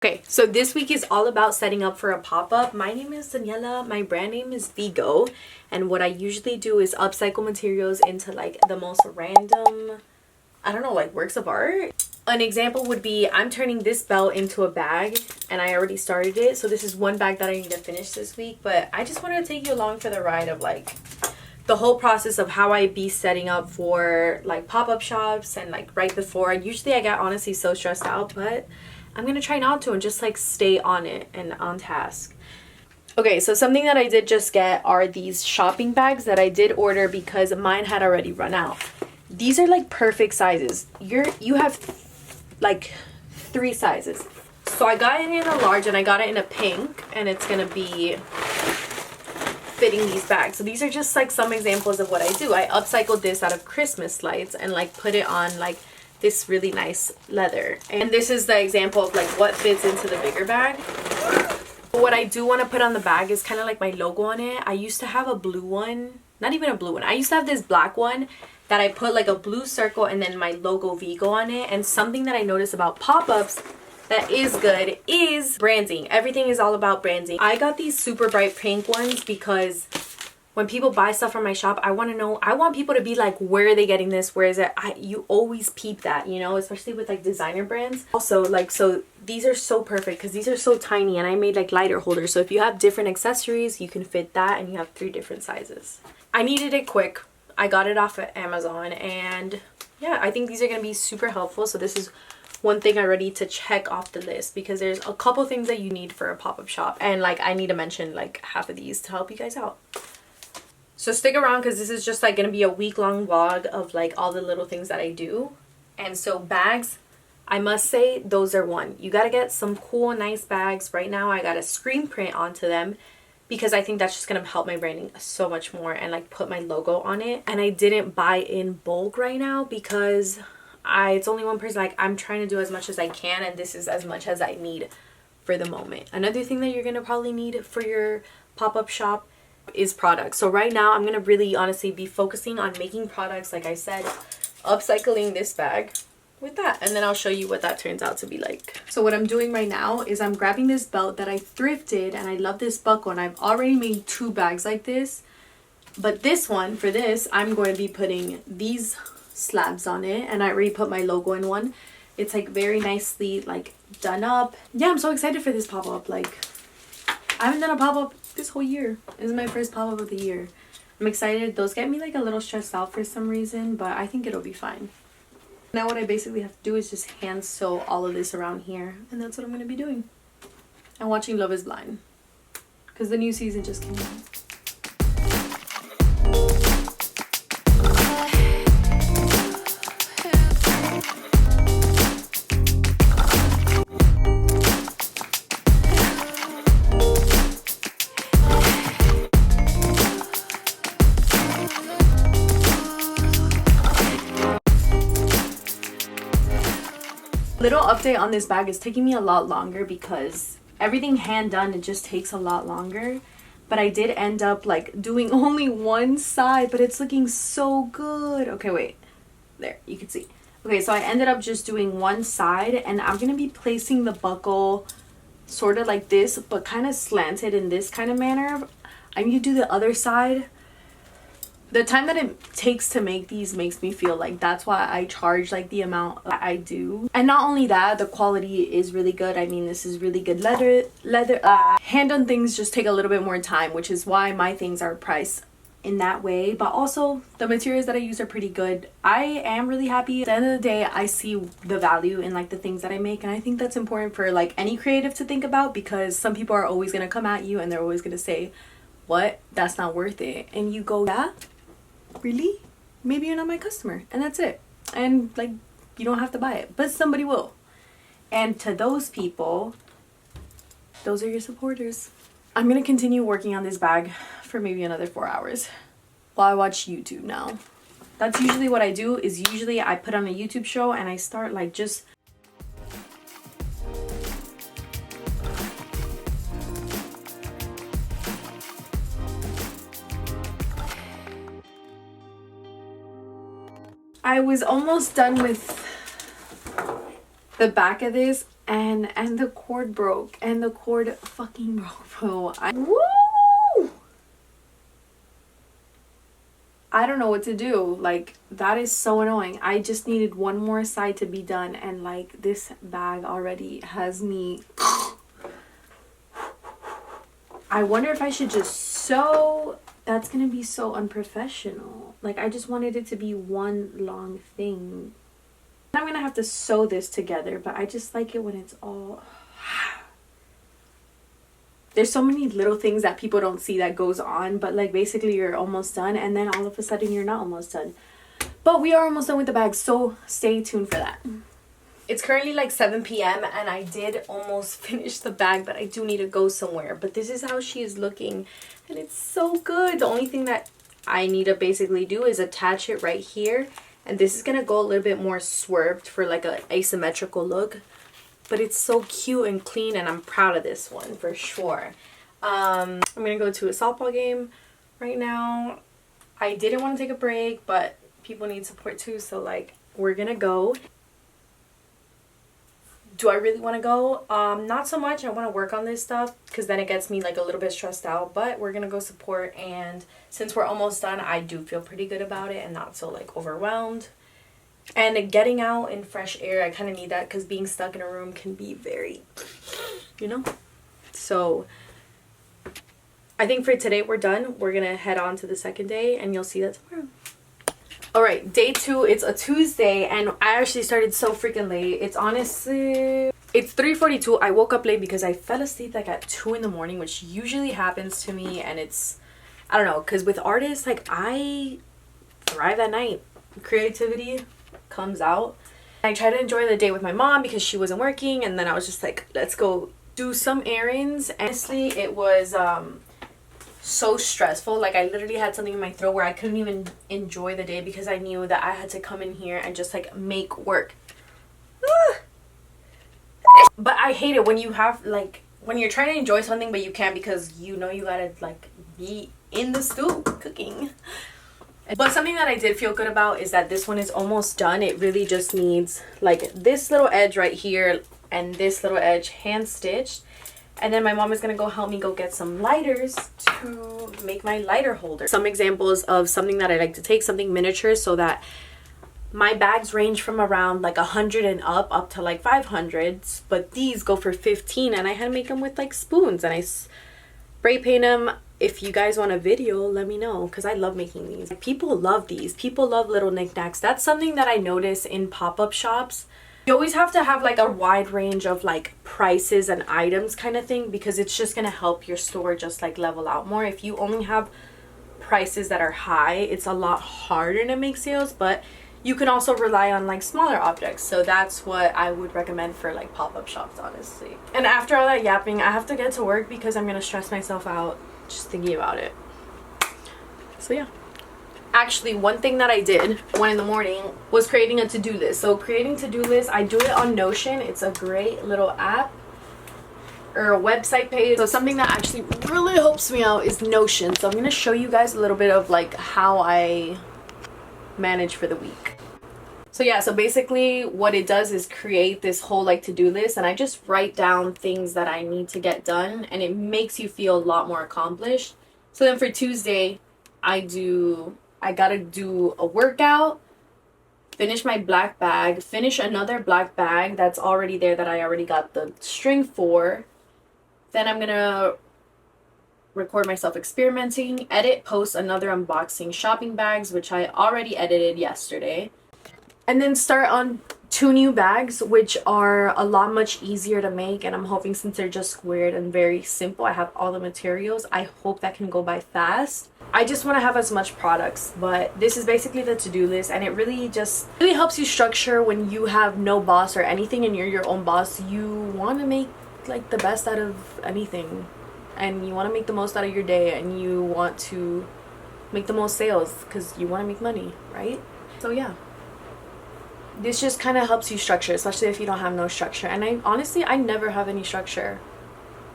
Okay, so this week is all about setting up for a pop-up. My name is Daniela, my brand name is Vigo, and what I usually do is upcycle materials into like the most random, I don't know, like works of art. An example would be I'm turning this belt into a bag, and I already started it. So this is one bag that I need to finish this week, but I just wanted to take you along for the ride of like the whole process of how I be setting up for like pop-up shops and like right before. Usually I get honestly so stressed out, but I'm gonna try not to and just like stay on it and on task. Okay, so something that I did just get are these shopping bags that I did order because mine had already run out. These are like perfect sizes. You have like 3 sizes. So I got it in a large and I got it in a pink, and it's gonna be fitting these bags. So these are just like some examples of what I do. I upcycled this out of Christmas lights and like put it on like this really nice leather, and this is the example of like what fits into the bigger bag. What I do want to put on the bag is kind of like my logo on it. I used to have a blue one, not even a blue one, I used to have this black one that I put like a blue circle and then my logo Vigo on it. And something that I noticed about pop-ups that is good is branding. Everything is all about branding. I got these super bright pink ones because when people buy stuff from my shop, I want to know, I want people to be like, where are they getting this? Where is it? You always peep that, you know, especially with like designer brands. Also, like, so these are so perfect because these are so tiny, and I made like lighter holders. So if you have different accessories, you can fit that, and you have 3 different sizes. I needed it quick. I got it off of Amazon, and yeah, I think these are going to be super helpful. So this is one thing I'm ready to check off the list because there's a couple things that you need for a pop-up shop. And like, I need to mention like half of these to help you guys out. So stick around because this is just like going to be a week-long vlog of like all the little things that I do. And so bags, I must say those are one. You got to get some cool, nice bags. Right now I got a screen print onto them because I think that's just going to help my branding so much more and like put my logo on it. And I didn't buy in bulk right now because it's only one person. Like, I'm trying to do as much as I can, and this is as much as I need for the moment. Another thing that you're going to probably need for your pop-up shop is products. So right now I'm gonna really honestly be focusing on making products, like I said, upcycling this bag with that, and then I'll show you what that turns out to be like. So what I'm doing right now is I'm grabbing this belt that I thrifted, and I love this buckle, and I've already made 2 bags like this, but this one, for this, I'm going to be putting these slabs on it, and I already put my logo in one. It's like very nicely like done up. Yeah, I'm so excited for this pop-up. Like, I haven't done a pop-up this whole year. This is my first pop-up of the year. I'm excited. Those get me like a little stressed out for some reason, but I think it'll be fine. Now what I basically have to do is just hand sew all of this around here, and that's what I'm going to be doing. I'm watching Love is Blind because the new season just came out. Little update on this bag, is taking me a lot longer because everything hand done, it just takes a lot longer. But I did end up like doing only one side, but it's looking so good. Okay, wait, there, you can see. Okay, so I ended up just doing one side, and I'm gonna be placing the buckle sort of like this, but kind of slanted in this kind of manner. I need to do the other side. The time that it takes to make these makes me feel like that's why I charge like the amount that I do. And not only that, the quality is really good. I mean, this is really good leather. Hand-done things just take a little bit more time, which is why my things are priced in that way. But also the materials that I use are pretty good. I am really happy. At the end of the day, I see the value in like the things that I make, and I think that's important for like any creative to think about, because some people are always going to come at you and they're always going to say, what, that's not worth it. And you go, yeah, really? Maybe you're not my customer, and that's it. And like, you don't have to buy it, but somebody will. And to those people, those are your supporters. I'm gonna continue working on this bag for maybe another 4 hours while I watch YouTube now. That's usually what I do. Is usually I put on a YouTube show and I start like just I was almost done with the back of this. and the cord broke, and the cord fucking broke, bro. Woo! I don't know what to do. Like, that is so annoying. I just needed one more side to be done, and like this bag already has me. I wonder if I should just sew. That's gonna be so unprofessional. Like, I just wanted it to be one long thing. I'm gonna have to sew this together, but I just like it when it's all. There's so many little things that people don't see that goes on, but like basically you're almost done, and then all of a sudden you're not almost done. But we are almost done with the bag, so stay tuned for that. It's currently like 7 p.m. and I did almost finish the bag, but I do need to go somewhere. But this is how she is looking, and it's so good. The only thing that I need to basically do is attach it right here, and this is gonna go a little bit more swerved for like a asymmetrical look. But it's so cute and clean, and I'm proud of this one for sure. I'm gonna go to a softball game right now. I didn't want to take a break, but people need support too, so like we're gonna go. Do I really want to go? Not so much. I want to work on this stuff because then it gets me like a little bit stressed out, but we're gonna go support, and since we're almost done, I do feel pretty good about it and not so like overwhelmed. And getting out in fresh air, I kind of need that because being stuck in a room can be very, you know? So I think for today we're done. We're going to head on to the second day, and you'll see that tomorrow. All right, day 2. It's a Tuesday, and I actually started so freaking late. It's honestly, it's 3:42. I woke up late because I fell asleep like at 2 in the morning, which usually happens to me. And it's, I don't know, because with artists, like I thrive at night. Creativity comes out. I try to enjoy the day with my mom because she wasn't working, and then I was just like, let's go do some errands. Honestly, it was so stressful. Like, I literally had something in my throat where I couldn't even enjoy the day because I knew that I had to come in here and just like make work. But I hate it when you have like, when you're trying to enjoy something but you can't because you know you gotta like be in the stew cooking. But something that I did feel good about is that this one is almost done. It really just needs like this little edge right here and this little edge hand stitched. And then my mom is going to go help me go get some lighters to make my lighter holder. Some examples of something that I like to take, something miniature, so that my bags range from around like 100 and up to like 500s. But these go for 15, and I had to make them with like spoons, and I spray paint them. If you guys want a video, let me know, because I love making these. People love these. People love little knickknacks. That's something that I notice in pop-up shops. You always have to have like a wide range of like prices and items kind of thing, because it's just going to help your store just like level out more. If you only have prices that are high, it's a lot harder to make sales, but you can also rely on like smaller objects. So that's what I would recommend for like pop-up shops, honestly. And after all that yapping, I have to get to work because I'm going to stress myself out just thinking about it. So yeah. Actually, one thing that I did one in the morning was creating a to-do list. So creating to-do lists, I do it on Notion. It's a great little app or a website page. So something that actually really helps me out is Notion. So I'm going to show you guys a little bit of like how I manage for the week. So yeah, so basically what it does is create this whole like to-do list, and I just write down things that I need to get done, and it makes you feel a lot more accomplished. So then for Tuesday, I gotta do a workout, finish my black bag, finish another black bag that's already there that I already got the string for. Then I'm gonna record myself experimenting, edit, post another unboxing shopping bags, which I already edited yesterday. And then start on 2 new bags, which are a lot much easier to make, and I'm hoping, since they're just squared and very simple, I have all the materials, I hope that can go by fast. I just want to have as much products, but this is basically the to-do list, and it really helps you structure when you have no boss or anything and you're your own boss. You want to make like the best out of anything, and you want to make the most out of your day, and you want to make the most sales because you want to make money, right? So yeah. This just kind of helps you structure, especially if you don't have no structure. And I never have any structure.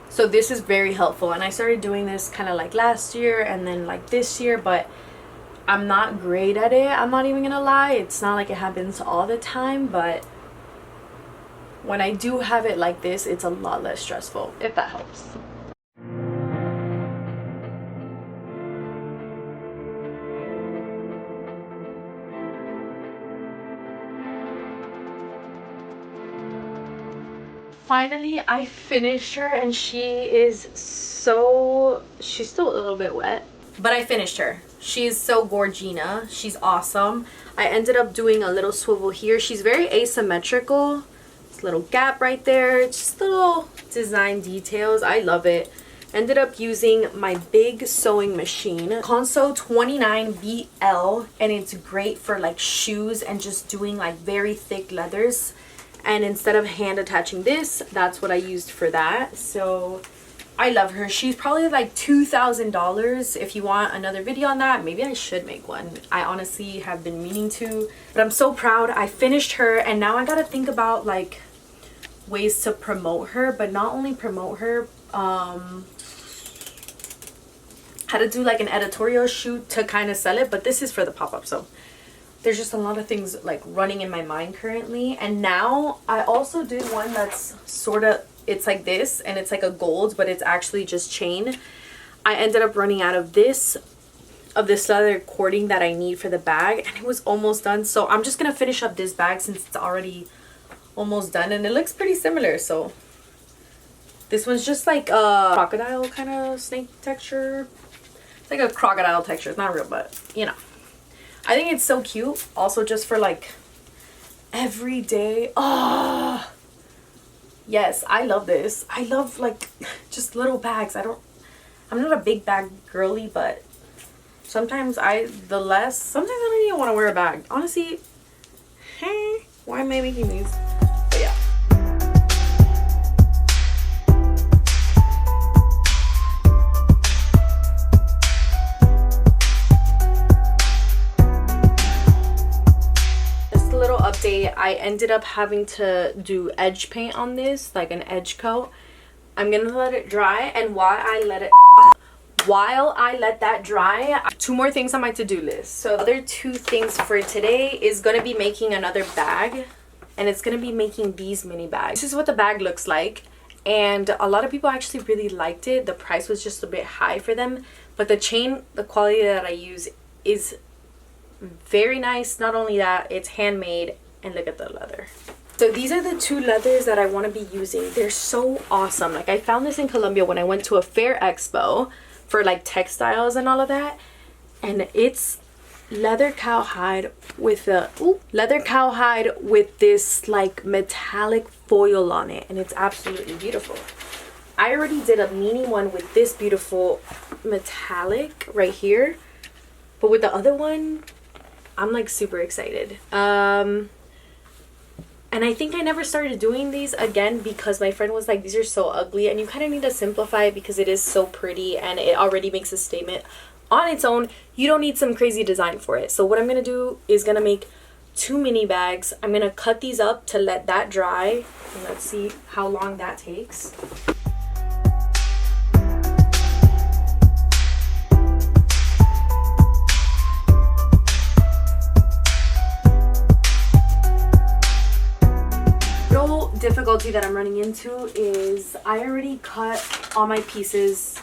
So this is very helpful. And I started doing this kind of like last year and then like this year, but I'm not great at it. I'm not even going to lie. It's not like it happens all the time, but when I do have it like this, it's a lot less stressful, if that helps. Finally, I finished her, and she's still a little bit wet, but I finished her. She's so gorgina. She's awesome. I ended up doing a little swivel here. She's very asymmetrical. This little gap right there. Just little design details. I love it. Ended up using my big sewing machine, Conso 29BL, and it's great for like shoes and just doing like very thick leathers. And instead of hand attaching this, that's what I used for that. So I love her. She's probably like $2,000. If you want another video on that, maybe I should make one. I honestly have been meaning to, but I'm so proud. I finished her, and now I gotta think about like ways to promote her, but not only promote her, how to do like an editorial shoot to kind of sell it, but this is for the pop-up. So there's just a lot of things like running in my mind currently. And now I also did one that's sort of, it's like this, and it's like a gold, but it's actually just chain. I ended up running out of this leather cording that I need for the bag, and it was almost done. So I'm just gonna finish up this bag since it's already almost done, and it looks pretty similar. So this one's just like a crocodile kind of snake texture. It's like a crocodile texture. It's not real, but you know. I think it's so cute. Also just for like every day. Oh, yes, I love this. I love like just little bags. I'm not a big bag girly, but sometimes I don't even want to wear a bag. Honestly, why am I making these? But yeah. Update, I ended up having to do edge paint on this, like an edge coat. I'm gonna let it dry, and while I let that dry, 2 more things on my to-do list. So the other 2 things for today is gonna be making another bag, and it's gonna be making these mini bags. This is what the bag looks like, and a lot of people actually really liked it. The price was just a bit high for them, but the chain, the quality that I use is very nice. Not only that, it's handmade, and look at the leather. So these are the 2 leathers that I want to be using. They're so awesome. Like I found this in Colombia when I went to a fair expo for like textiles and all of that, and it's leather cowhide with this like metallic foil on it, and it's absolutely beautiful. I already did a mini one with this beautiful metallic right here, but with the other one, I'm like super excited. And I think I never started doing these again because my friend was like, these are so ugly, and you kind of need to simplify it because it is so pretty and it already makes a statement on its own. You don't need some crazy design for it. So what I'm gonna do is gonna make 2 mini bags. I'm gonna cut these up to let that dry, and let's see how long that takes. Difficulty that I'm running into is I already cut all my pieces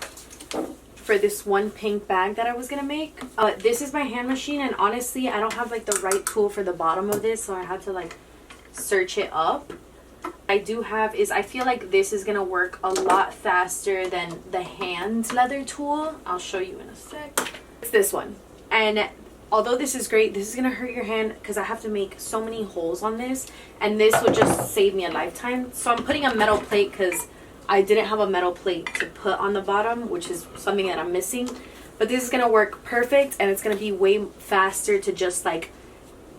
for this one pink bag that I was gonna make. This is my hand machine, and honestly I don't have like the right tool for the bottom of this, so I had to like search it up. I feel like this is gonna work a lot faster than the hand leather tool. I'll show you in a sec. It's this one, and although this is great, this is gonna hurt your hand because I have to make so many holes on this, and this would just save me a lifetime. So I'm putting a metal plate because I didn't have a metal plate to put on the bottom, which is something that I'm missing. But this is gonna work perfect, and it's gonna be way faster to just like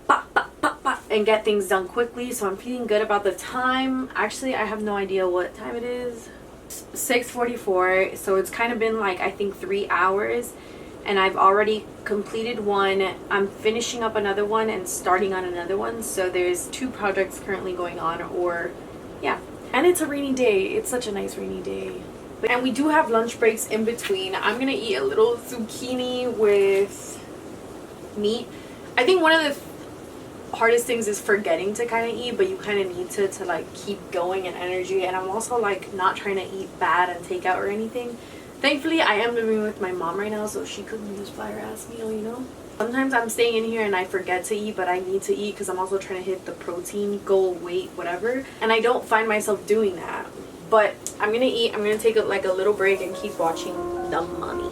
pop, pop, pop, pop, and get things done quickly. So I'm feeling good about the time. Actually, I have no idea what time it is. 6:44, so it's kind of been like I think 3 hours. And I've already completed one. I'm finishing up another one and starting on another one. So there's 2 projects currently going on, or yeah. And it's a rainy day. It's such a nice rainy day. And we do have lunch breaks in between. I'm gonna eat a little zucchini with meat. I think one of the hardest things is forgetting to kind of eat, but you kind of need to like keep going and energy. And I'm also like not trying to eat bad and take out or anything. Thankfully, I am living with my mom right now, so she cooked me this fire ass meal, you know. Sometimes I'm staying in here and I forget to eat, but I need to eat because I'm also trying to hit the protein goal, weight, whatever. And I don't find myself doing that. But I'm gonna eat. I'm gonna take like a little break and keep watching the money.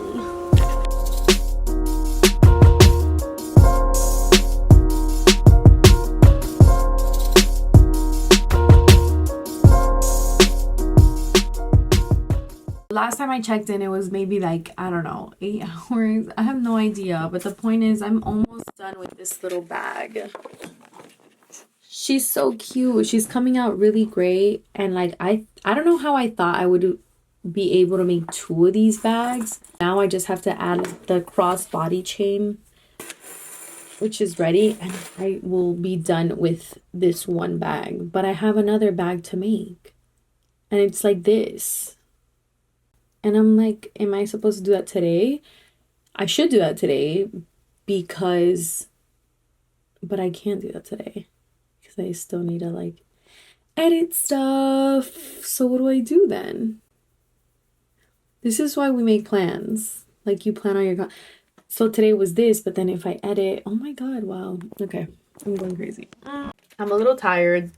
Last time I checked in, it was maybe like, I don't know, 8 hours. I have no idea. But the point is, I'm almost done with this little bag. She's so cute. She's coming out really great. And like, I don't know how I thought I would be able to make 2 of these bags. Now I just have to add the cross-body chain, which is ready. And I will be done with this one bag. But I have another bag to make. And it's like this. And I'm like, am I supposed to do that today? I should do that today but I can't do that today because I still need to like edit stuff. So what do I do then? This is why we make plans. Like you plan on your, so today was this, but then if I edit, oh my God, wow. Okay, I'm going crazy. I'm a little tired.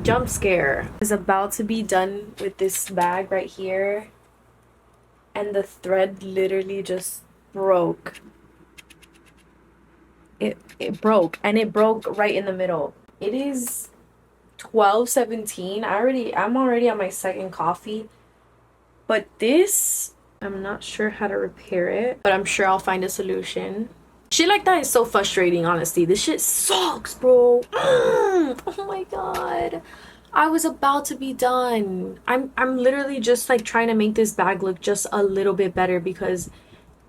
Jump scare. Is about to be done with this bag right here. And the thread literally just broke. It broke, and it broke right in the middle. It is 12:17. I'm already on my second coffee. But this, I'm not sure how to repair it, but I'm sure I'll find a solution. Shit like that is so frustrating, honestly. This shit sucks, bro. Oh my God. I was about to be done. I'm literally just like trying to make this bag look just a little bit better because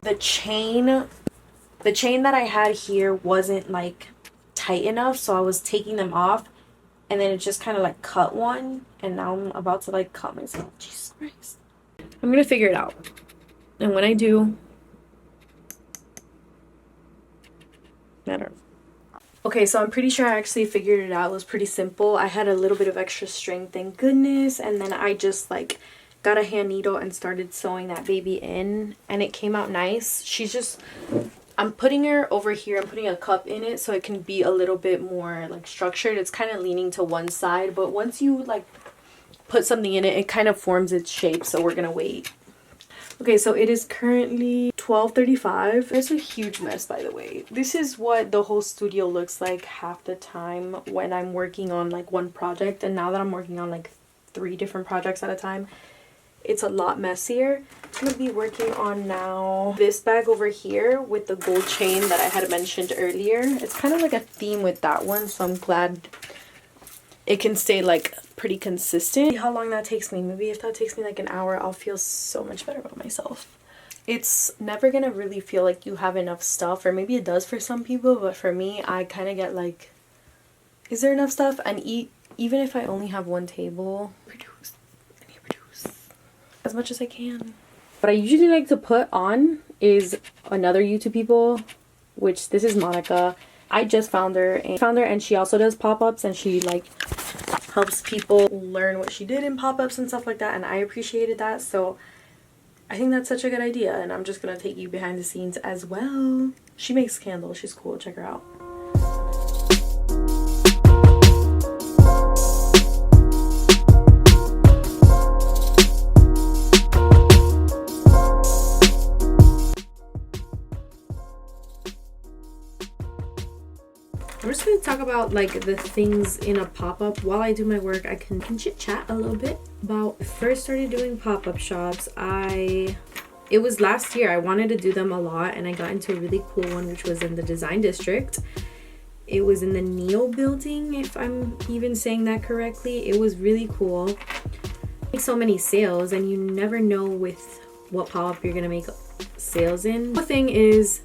the chain that I had here wasn't like tight enough, so I was taking them off and then it just kind of like cut one, and now I'm about to like cut myself. Jesus Christ. I'm gonna figure it out. And when I do, I don't know. Okay, so I'm pretty sure I actually figured it out. It was pretty simple. I had a little bit of extra string, thank goodness. And then I just like got a hand needle and started sewing that baby in. And it came out nice. I'm putting her over here. I'm putting a cup in it so it can be a little bit more like structured. It's kind of leaning to one side. But once you like put something in it, it kind of forms its shape. So we're going to wait. Okay, so it is currently 12:35. It's a huge mess, by the way. This is what the whole studio looks like half the time when I'm working on like one project. And now that I'm working on like 3 different projects at a time, it's a lot messier. I'm going to be working on now this bag over here with the gold chain that I had mentioned earlier. It's kind of like a theme with that one, so I'm glad it can stay like pretty consistent. See how long that takes me. Maybe if that takes me like an hour, I'll feel so much better about myself. It's never gonna really feel like you have enough stuff, or maybe it does for some people, but for me, I kind of get like, is there enough stuff? And even if I only have one table, I need to produce as much as I can. What I usually like to put on is another YouTube people, which this is Monica. I just found her and she also does pop-ups, and she like helps people learn what she did in pop-ups and stuff like that, and I appreciated that. So I think that's such a good idea, and I'm just gonna take you behind the scenes as well. She makes candles. She's cool. Check her out. I'm just going to talk about like the things in a pop-up. While I do my work, I can chit chat a little bit about first started doing pop-up shops. It was last year. I wanted to do them a lot, and I got into a really cool one, which was in the design district. It was in the Neo building, if I'm even saying that correctly. It was really cool. Make so many sales, and you never know with what pop-up you're gonna make sales in. The thing is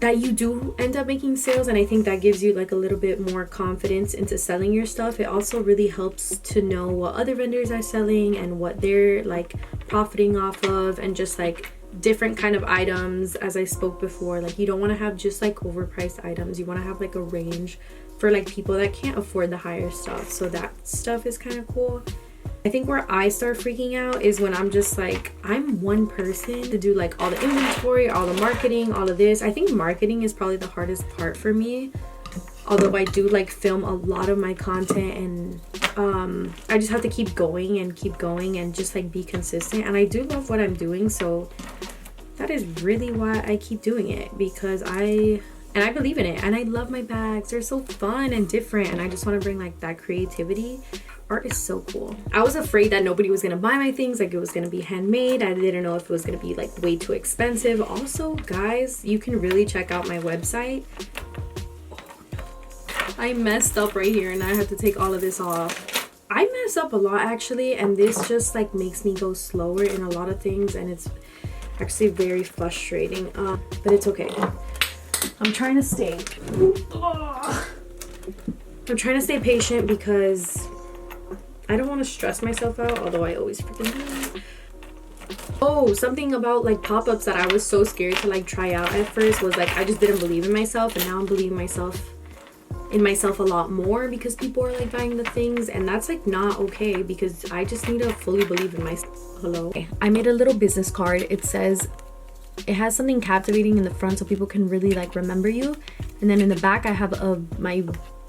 that you do end up making sales, and I think that gives you like a little bit more confidence into selling your stuff. It also really helps to know what other vendors are selling and what they're like profiting off of, and just like different kind of items. As I spoke before, like you don't want to have just like overpriced items. You want to have like a range for like people that can't afford the higher stuff, so that stuff is kind of cool. I think where I start freaking out is when I'm just like, I'm one person to do like all the inventory, all the marketing, all of this. I think marketing is probably the hardest part for me, although I do like film a lot of my content, and I just have to keep going and just like be consistent. And I do love what I'm doing, so that is really why I keep doing it, because I believe in it, and I love my bags. They're so fun and different, and I just want to bring like that creativity. Art is so cool. I was afraid that nobody was gonna buy my things, like it was gonna be handmade. I didn't know if it was gonna be like way too expensive. Also, guys, you can really check out my website. Oh no, I messed up right here and I have to take all of this off. I mess up a lot actually, and this just like makes me go slower in a lot of things, and it's actually very frustrating, but it's okay. I'm trying to stay patient because I don't want to stress myself out, although I always freaking do. Oh, something about like pop-ups that I was so scared to like try out at first was like I just didn't believe in myself, and now I'm believing in myself a lot more because people are like buying the things, and that's like not okay, because I just need to fully believe in myself. Hello. Okay. I made a little business card. It has something captivating in the front so people can really like remember you, and then in the back I have my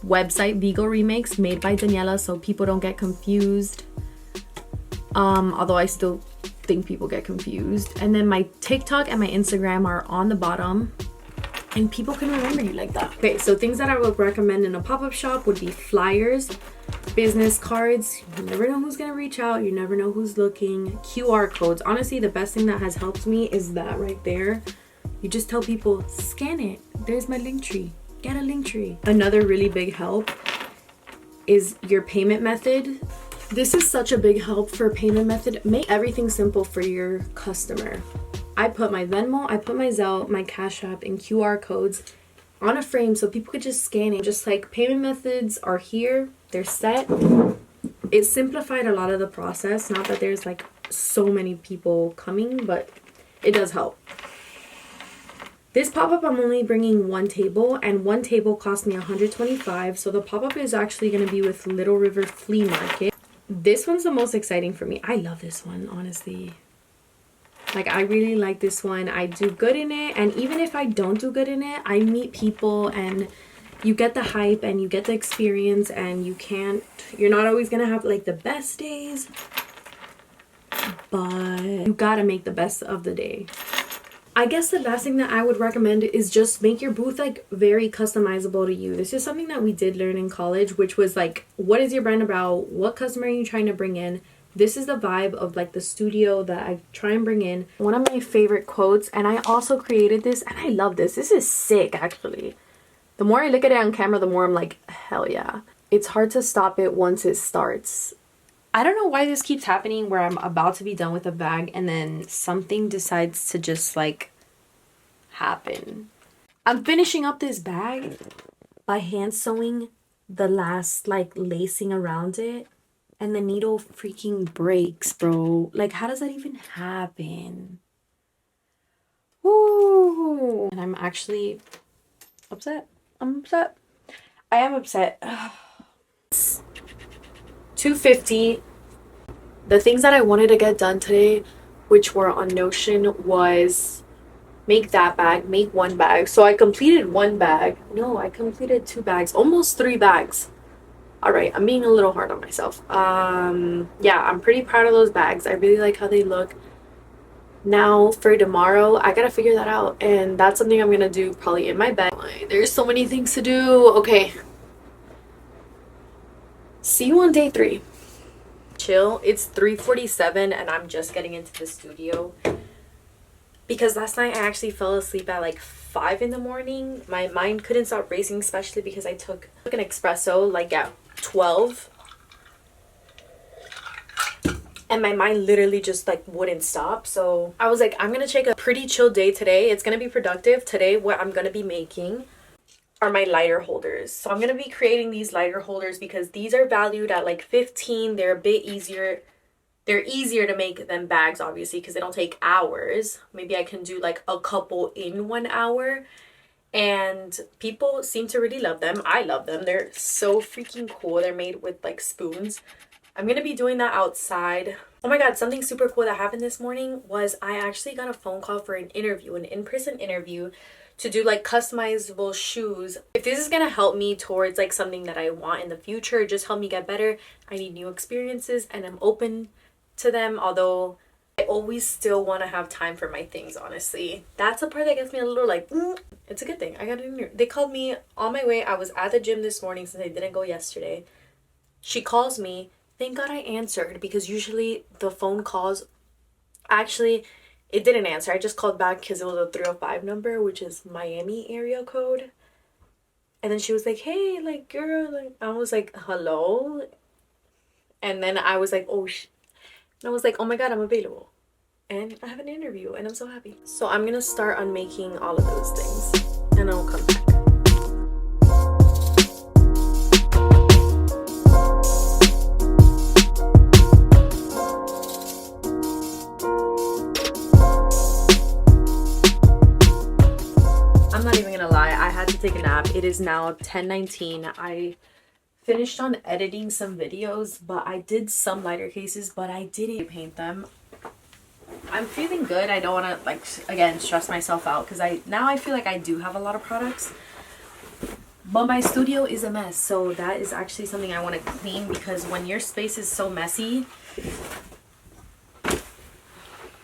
website Vigo Remix made by Daniela, so people don't get confused, although I still think people get confused. And then my TikTok and my Instagram are on the bottom, and people can remember you like that. Okay, so things that I would recommend in a pop-up shop would be flyers, business cards. You never know who's gonna reach out, you never know who's looking. QR codes. Honestly, the best thing that has helped me is that right there. You just tell people, scan it, there's my link tree, get a link tree. Another really big help is your payment method. This is such a big help for payment method. Make everything simple for your customer. I put my Venmo, I put my Zelle, my Cash App, and QR codes on a frame so people could just scan it. Just like payment methods are here, they're set. It simplified a lot of the process. Not that there's like so many people coming, but it does help. This pop-up, I'm only bringing one table, and one table cost me $125. So the pop-up is actually going to be with Little River Flea Market. This one's the most exciting for me. I love this one, honestly. Like, I really like this one. I do good in it, and even if I don't do good in it, I meet people, and you get the hype, and you get the experience, and you're not always going to have like the best days, but you gotta make the best of the day. I guess the last thing that I would recommend is just make your booth like very customizable to you. This is something that we did learn in college, which was like, what is your brand about? What customer are you trying to bring in? This is the vibe of like the studio that I try and bring in. One of my favorite quotes, and I also created this, and I love this. This is sick, actually. The more I look at it on camera, the more I'm like, hell yeah. It's hard to stop it once it starts. I don't know why this keeps happening where I'm about to be done with a bag and then something decides to just like happen. I'm finishing up this bag by hand sewing the last like lacing around it, and the needle freaking breaks, bro. Like, how does that even happen? Woo! And I'm actually upset. I'm upset. I am upset. 2:50. The things that I wanted to get done today, which were on Notion, was make that bag, make one bag. So I completed one bag. No, I completed 2 bags, almost 3 bags. All right, I'm being a little hard on myself. Yeah, I'm pretty proud of those bags. I really like how they look. Now for tomorrow, I gotta figure that out, and that's something I'm gonna do probably in my bed. There's so many things to do. Okay, see you on day 3. Chill. It's 3:47 and I'm just getting into the studio because last night I actually fell asleep at like 5 in the morning. My mind couldn't stop racing, especially because I took an espresso like at 12, and my mind literally just like wouldn't stop. So I was like, I'm gonna take a pretty chill day today. It's gonna be productive today. What I'm gonna be making are my lighter holders. So I'm gonna be creating these lighter holders because these are valued at like 15. They're a bit easier they're easier to make than bags, obviously, because they don't take hours. Maybe I can do like a couple in 1 hour. And people seem to really love them. I love them. They're so freaking cool. They're made with like spoons. I'm gonna be doing that outside. Oh my god, something super cool that happened this morning was I actually got a phone call for an interview, an in-person interview, to do like customizable shoes. If this is gonna help me towards like something that I want in the future, just help me get better, I need new experiences and I'm open to them, although I always still want to have time for my things, honestly. That's the part that gets me a little like, it's a good thing. I got an interview. They called me on my way. I was at the gym this morning since I didn't go yesterday. She calls me. Thank God I answered, because usually the phone calls, actually, it didn't answer. I just called back because it was a 305 number, which is Miami area code. And then she was like, hey, like, girl, like, I was like, hello? And then I was like, oh, and I was like, oh my god, I'm available. And I have an interview and I'm so happy. So I'm gonna start on making all of those things and I'll come back. I'm not even gonna lie, I had to take a nap. It is now 10:19. I finished on editing some videos, but I did some lighter cases, but I didn't paint them. I'm feeling good. I don't want to, like, again, stress myself out, because I feel like I do have a lot of products, but my studio is a mess. So that is actually something I want to clean, because when your space is so messy,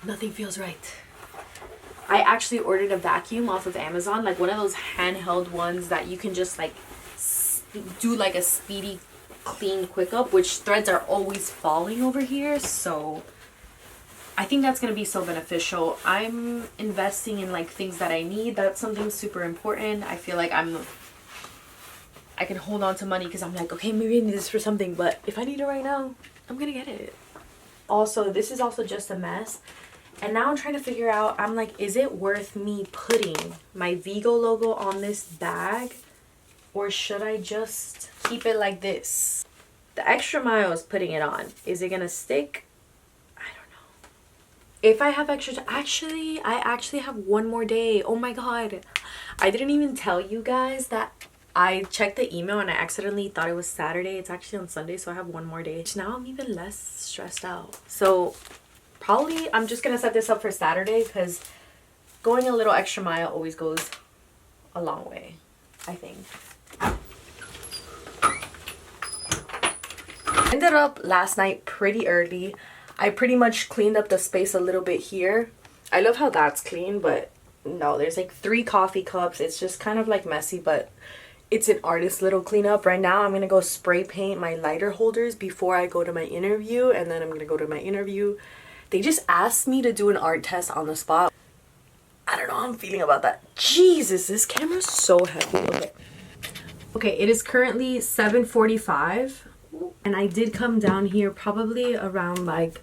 nothing feels right. I actually ordered a vacuum off of Amazon, like one of those handheld ones that you can just like do like a speedy clean quick up, which threads are always falling over here. So I think that's going to be so beneficial. I'm investing in like things that I need. That's something super important. I feel like I can hold on to money because I'm like, okay, maybe I need this for something, but if I need it right now, I'm gonna get it. Also, this is also just a mess. And now I'm trying to figure out, I'm like, is it worth me putting my Vigo logo on this bag? Or should I just keep it like this? The extra mile is putting it on. Is it gonna stick? I don't know. If I have extra, I actually have one more day. Oh my god. I didn't even tell you guys that I checked the email and I accidentally thought it was Saturday. It's actually on Sunday, so I have one more day. Now I'm even less stressed out. So probably I'm just gonna set this up for Saturday, because going a little extra mile always goes a long way, I think. Ended up last night pretty early. I pretty much cleaned up the space a little bit here. I love how that's clean, but no, there's like 3 coffee cups. It's just kind of like messy, but it's an artist little cleanup. Right now I'm gonna go spray paint my lighter holders before I go to my interview, and then I'm gonna go to my interview. They just asked me to do an art test on the spot. I don't know how I'm feeling about that. Jesus, this camera's so heavy. Okay, it is currently 7:45. And I did come down here probably around like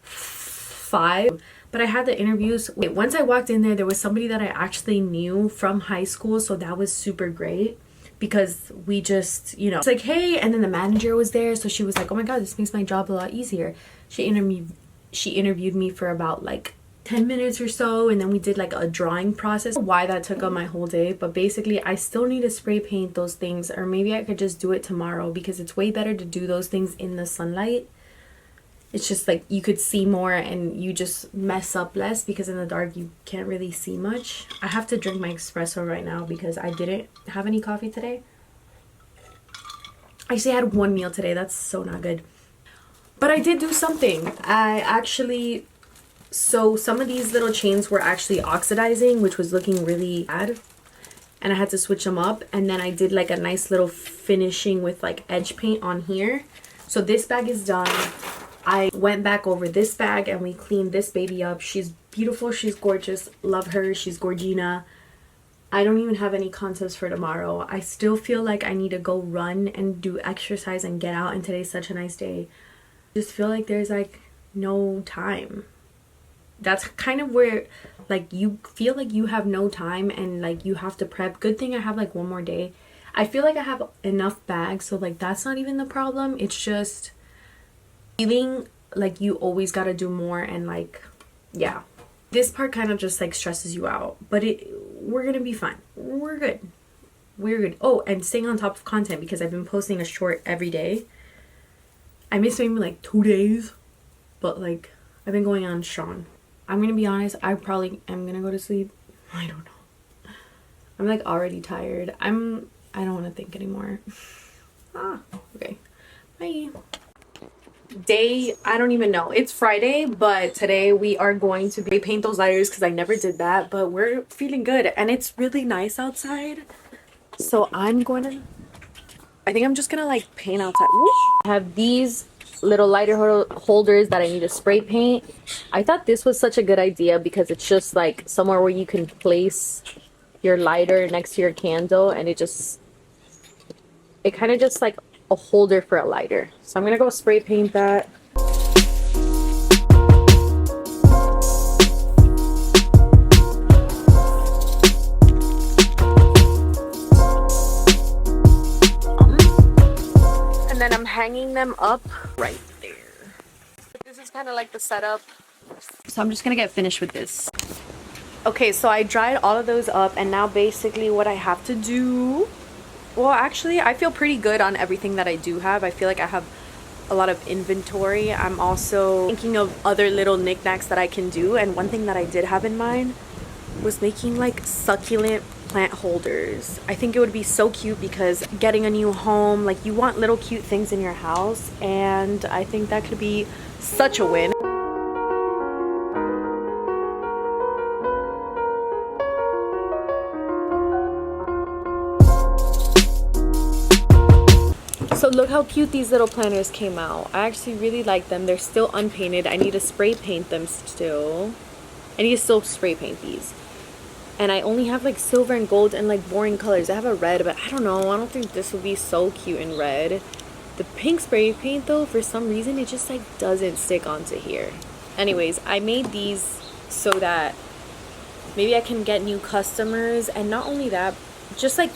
5. But I had the interviews. Wait, once I walked in there, there was somebody that I actually knew from high school. So that was super great, because we just, you know, it's like, hey, and then the manager was there. So she was like, oh my god, this makes my job a lot easier. She interviewed me for about like 10 minutes or so, and then we did like a drawing process. I don't know why that took up my whole day, but basically I still need to spray paint those things, or maybe I could just do it tomorrow, because it's way better to do those things in the sunlight. It's just like you could see more and you just mess up less, because in the dark you can't really see much. I have to drink my espresso right now because I didn't have any coffee today. I actually had one meal today. That's so not good. But I did do something. So some of these little chains were actually oxidizing, which was looking really bad. And I had to switch them up. And then I did like a nice little finishing with like edge paint on here. So this bag is done. I went back over this bag and we cleaned this baby up. She's beautiful. She's gorgeous. Love her. She's Gorgina. I don't even have any concepts for tomorrow. I still feel like I need to go run and do exercise and get out. And today's such a nice day. I just feel like there's like no time. That's kind of where like you feel like you have no time and like you have to prep. Good thing I have like one more day. I feel like I have enough bags, so like that's not even the problem. It's just feeling like you always gotta do more, and like, yeah. This part kind of just like stresses you out, but we're gonna be fine. We're good. We're good. Oh, and staying on top of content because I've been posting a short every day. I missed maybe like 2 days, but like I've been going on strong. I'm gonna be honest, I probably am gonna go to sleep. I don't know. I'm like already tired. I don't want to think anymore. Okay. Bye. Day, I don't even know. It's Friday, but today we are going to paint those lighters because I never did that, but we're feeling good and it's really nice outside. So I think I'm just gonna like paint outside. I have these little lighter holders that I need to spray paint. I thought this was such a good idea because it's just like somewhere where you can place your lighter next to your candle, and it kind of just like a holder for a lighter. So I'm gonna go spray paint that. And then I'm hanging them up right there. This is kind of like the setup. So I'm just gonna get finished with this. Okay, so I dried all of those up, and now basically what I have to do, well, actually I feel pretty good on everything that I do have. I feel like I have a lot of inventory. I'm also thinking of other little knickknacks that I can do, and one thing that I did have in mind was making like succulent plant holders. I think it would be so cute because getting a new home, like you want little cute things in your house, and I think that could be such a win. So look how cute these little planters came out. I actually really like them. They're still unpainted. I need to spray paint them still. I need to still spray paint these. And I only have like silver and gold and like boring colors. I have a red, but I don't know. I don't think this would be so cute in red. The pink spray paint though, for some reason, it just like doesn't stick onto here. Anyways, I made these so that maybe I can get new customers. And not only that, just like,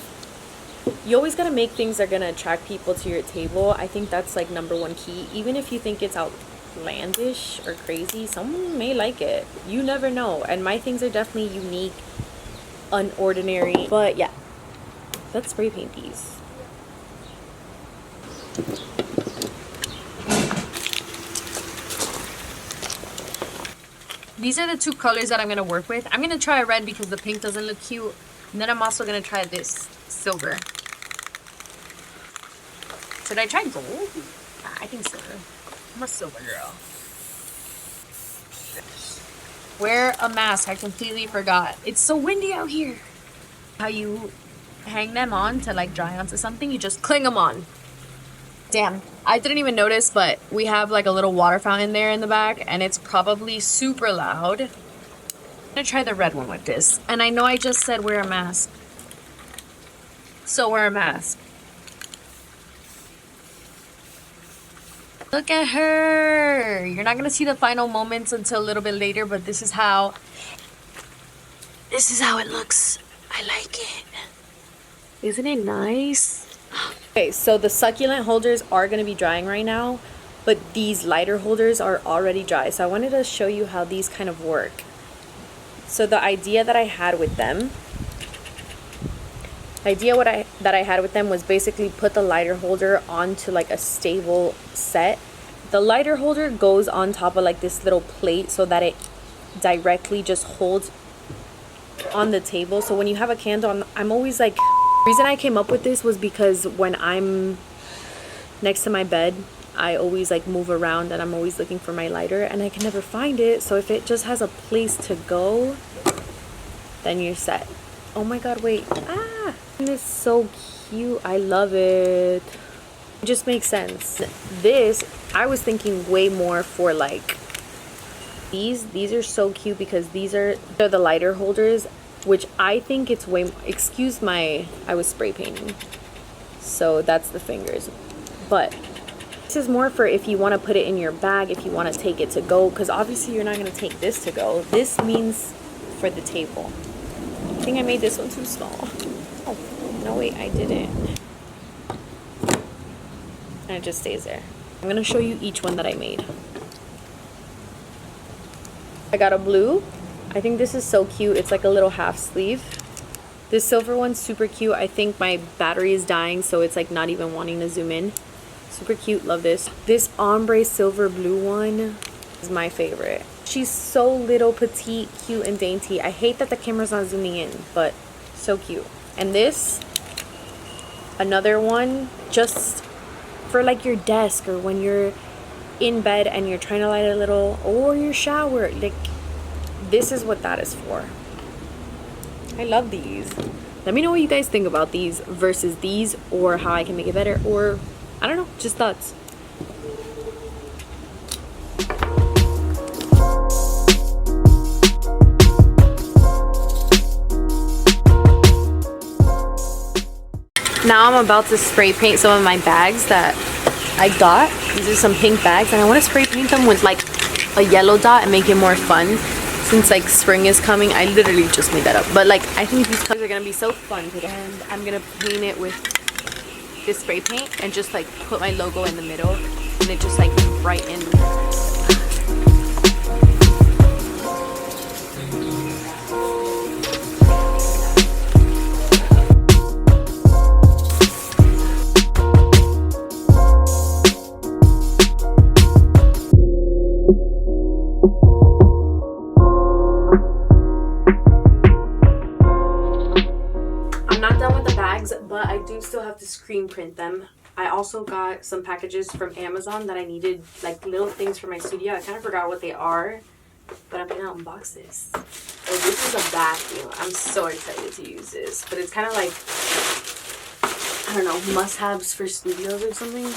you always gotta make things that are gonna attract people to your table. I think that's like #1 key. Even if you think it's outlandish or crazy, someone may like it. You never know. And my things are definitely unique, unordinary. But yeah, let's spray paint these. These are the two colors that I'm gonna work with. I'm gonna try red because the pink doesn't look cute. And then I'm also gonna try this silver. Should I try gold? I think silver. I'm a silver girl. Wear a mask. I completely forgot. It's so windy out here. How you hang them on to like dry onto something, you just cling them on. Damn, I didn't even notice, but we have like a little water fountain there in the back, and it's probably super loud. I'm gonna try the red one with this. And I know I just said wear a mask. So wear a mask. Look at her. You're not gonna see the final moments until a little bit later, but this is how it looks. I like it. Isn't it nice? Okay, so the succulent holders are gonna be drying right now, but these lighter holders are already dry. So I wanted to show you how these kind of work. So the idea that I had with them, that I had with them was basically put the lighter holder onto like a stable set. The lighter holder goes on top of like this little plate so that it directly just holds on the table. So when you have a candle, I'm always like, the reason I came up with this was because when I'm next to my bed, I always like move around and I'm always looking for my lighter and I can never find it. So if it just has a place to go, then you're set. Oh my god, wait. This is so cute. I love it. It just makes sense. This, I was thinking way more for like these are so cute because they're the lighter holders, which I think it's way, excuse my, I was spray painting. So that's the fingers. But this is more for if you want to put it in your bag, if you want to take it to go, because obviously you're not going to take this to go. This means for the table. I think I made this one too small. Oh, no wait, I didn't. And it just stays there. I'm going to show you each one that I made. I got a blue. I think this is so cute. It's like a little half sleeve. This silver one's super cute. I think my battery is dying, so it's like not even wanting to zoom in. Super cute. Love this. This ombre silver blue one is my favorite. She's so little, petite, cute, and dainty. I hate that the camera's not zooming in, but so cute. And this, another one, just for like your desk or when you're in bed and you're trying to light a little, or your shower. Like, this is what that is for. I love these. Let me know what you guys think about these versus these, or how I can make it better, or I don't know, just thoughts. Now I'm about to spray paint some of my bags that I got. These are some pink bags, and I want to spray paint them with like a yellow dot and make it more fun. Since like spring is coming, I literally just made that up. But like, I think these colors are gonna be so fun today. And I'm gonna paint it with this spray paint and just like put my logo in the middle, and it just like brightens. But I do still have to screen print them. I also got some packages from Amazon that I needed, like little things for my studio. I kind of forgot what they are, but I'm gonna unbox this. Oh, this is a vacuum. I'm so excited to use this, but it's kind of like, I don't know, must-haves for studios or something.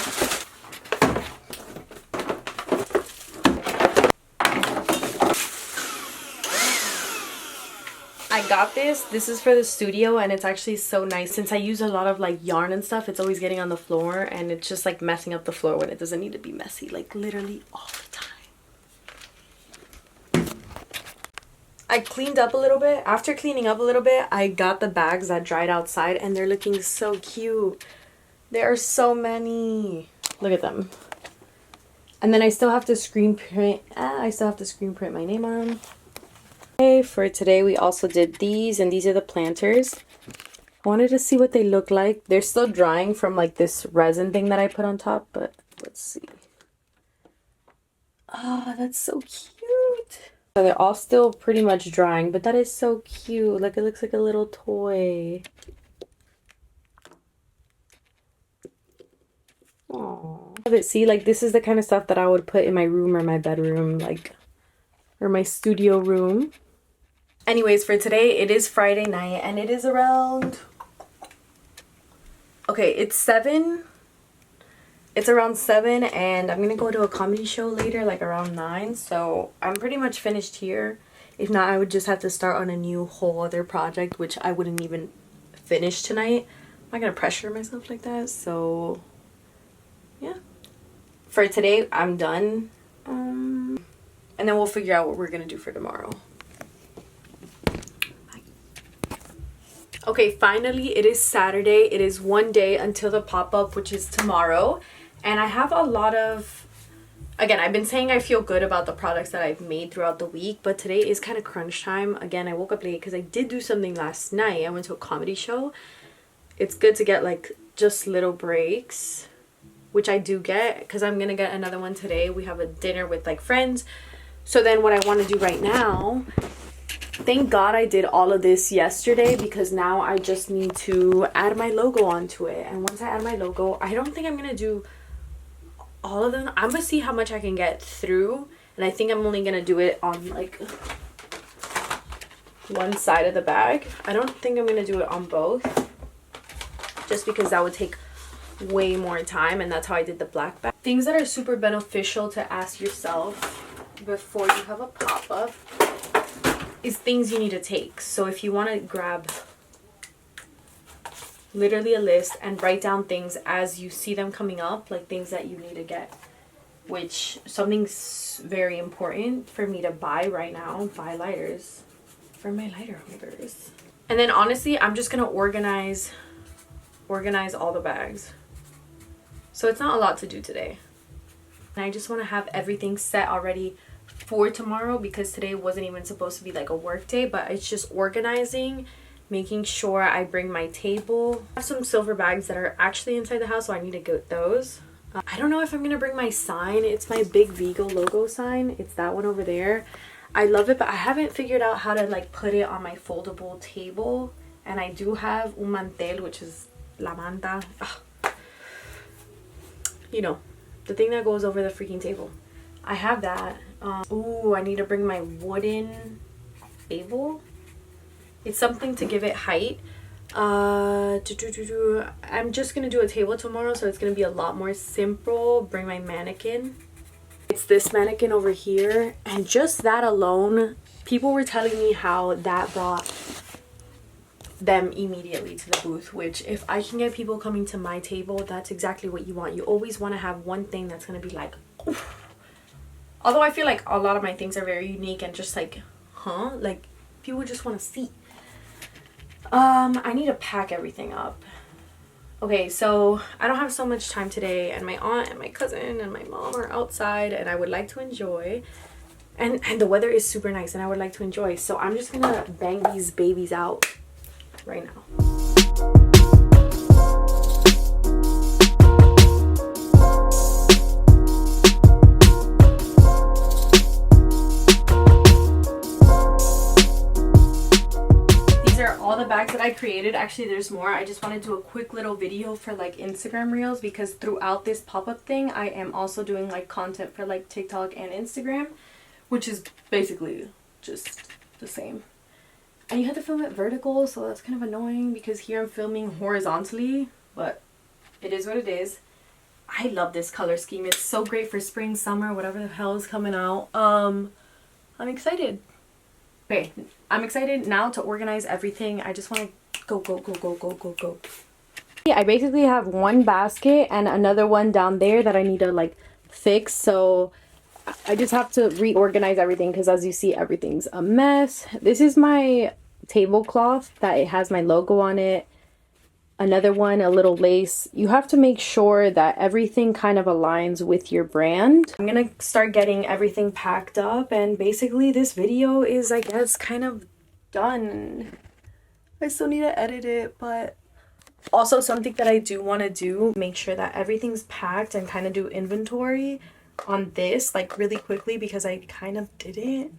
I got this. This is for the studio, and it's actually so nice. Since I use a lot of like yarn and stuff, it's always getting on the floor, and it's just like messing up the floor when it doesn't need to be messy, like literally all the time. I cleaned up a little bit. After cleaning up a little bit, I got the bags that dried outside, and they're looking so cute. There are so many. Look at them. And then I still have to screen print. I still have to screen print my name on them. Okay, for today we also did these, and these are the planters. I wanted to see what they look like. They're still drying from like this resin thing that I put on top, but let's see. Oh, that's so cute. So they're all still pretty much drying, but that is so cute. Like, it looks like a little toy. Aww. See, like, this is the kind of stuff that I would put in my room or my bedroom, like, or my studio room. Anyways, for today, it is Friday night, and it is around, okay, it's 7. It's around 7, and I'm gonna go to a comedy show later, like around 9. So I'm pretty much finished here. If not, I would just have to start on a new whole other project, which I wouldn't even finish tonight. I'm not gonna pressure myself like that. So yeah, for today, I'm done. And then we'll figure out what we're gonna do for tomorrow. Okay, finally, it is Saturday. It is one day until the pop-up, which is tomorrow. And I have a lot of, again, I've been saying I feel good about the products that I've made throughout the week, but today is kind of crunch time. Again, I woke up late because I did do something last night. I went to a comedy show. It's good to get like just little breaks, which I do get because I'm going to get another one today. We have a dinner with like friends. So then what I want to do right now, thank God I did all of this yesterday, because now I just need to add my logo onto it. And once I add my logo, I don't think I'm going to do all of them. I'm going to see how much I can get through. And I think I'm only going to do it on like one side of the bag. I don't think I'm going to do it on both, just because that would take way more time. And that's how I did the black bag. Things that are super beneficial to ask yourself before you have a pop-up is things you need to take. So if you want to grab literally a list and write down things as you see them coming up, like things that you need to get, which something's very important for me to buy right now, buy lighters for my lighter holders. And then honestly, I'm just gonna organize all the bags. So it's not a lot to do today. And I just want to have everything set already for tomorrow because today wasn't even supposed to be like a work day, but it's just organizing, making sure I bring my table. I have some silver bags that are actually inside the house, so I need to get those. I don't know if I'm gonna bring my sign. It's my big Vigo logo sign. It's that one over there. I love it, but I haven't figured out how to like put it on my foldable table. And I do have un mantel, which is la manta. Ugh. You know, the thing that goes over the freaking table. I have that. Ooh, I need to bring my wooden table. It's something to give it height. I'm just gonna do a table tomorrow, so it's gonna be a lot more simple. Bring my mannequin. It's this mannequin over here, and just that alone, people were telling me how that brought them immediately to the booth, which if I can get people coming to my table, that's exactly what you want. You always want to have one thing that's gonna be like, oof. Although I feel like a lot of my things are very unique and just like, huh? Like, people just want to see. I need to pack everything up. Okay, so I don't have so much time today, and my aunt and my cousin and my mom are outside, and I would like to enjoy. And the weather is super nice, and I would like to enjoy. So I'm just gonna bang these babies out right now. All the bags that I created. Actually, there's more. I just want to do a quick little video for like Instagram reels, because throughout this pop-up thing I am also doing like content for like TikTok and Instagram, which is basically just the same. And you have to film it vertical, so that's kind of annoying because here I'm filming horizontally, but it is what it is. I love this color scheme. It's so great for spring, summer, whatever the hell is coming out. I'm excited. Okay, I'm excited now to organize everything. I just want to go. I basically have one basket and another one down there that I need to like fix. So I just have to reorganize everything because as you see, everything's a mess. This is my tablecloth that it has my logo on it. Another one, a little lace. You have to make sure that everything kind of aligns with your brand. I'm gonna start getting everything packed up, and basically this video is, I guess, kind of done. I still need to edit it, but also something that I do want to do, make sure that everything's packed and kind of do inventory on this like really quickly because I kind of didn't.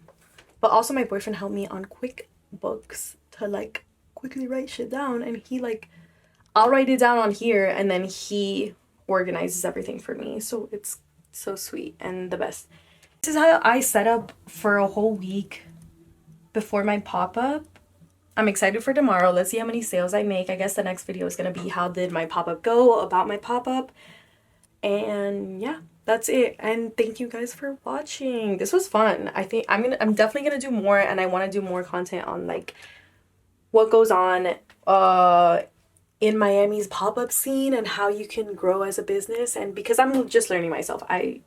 But also my boyfriend helped me on QuickBooks to like quickly write shit down, and he like, I'll write it down on here and then he organizes everything for me. So it's so sweet and the best. This is how I set up for a whole week before my pop-up. I'm excited for tomorrow. Let's see how many sales I make. I guess the next video is going to be how did my pop-up go, about my pop-up. And yeah, that's it. And thank you guys for watching. This was fun. I think I'm definitely going to do more, and I want to do more content on like what goes on in Miami's pop-up scene and how you can grow as a business. And because I'm just learning myself, I'm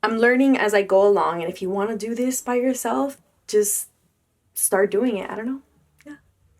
learning as I go along, and if you want to do this by yourself, just start doing it. I don't know.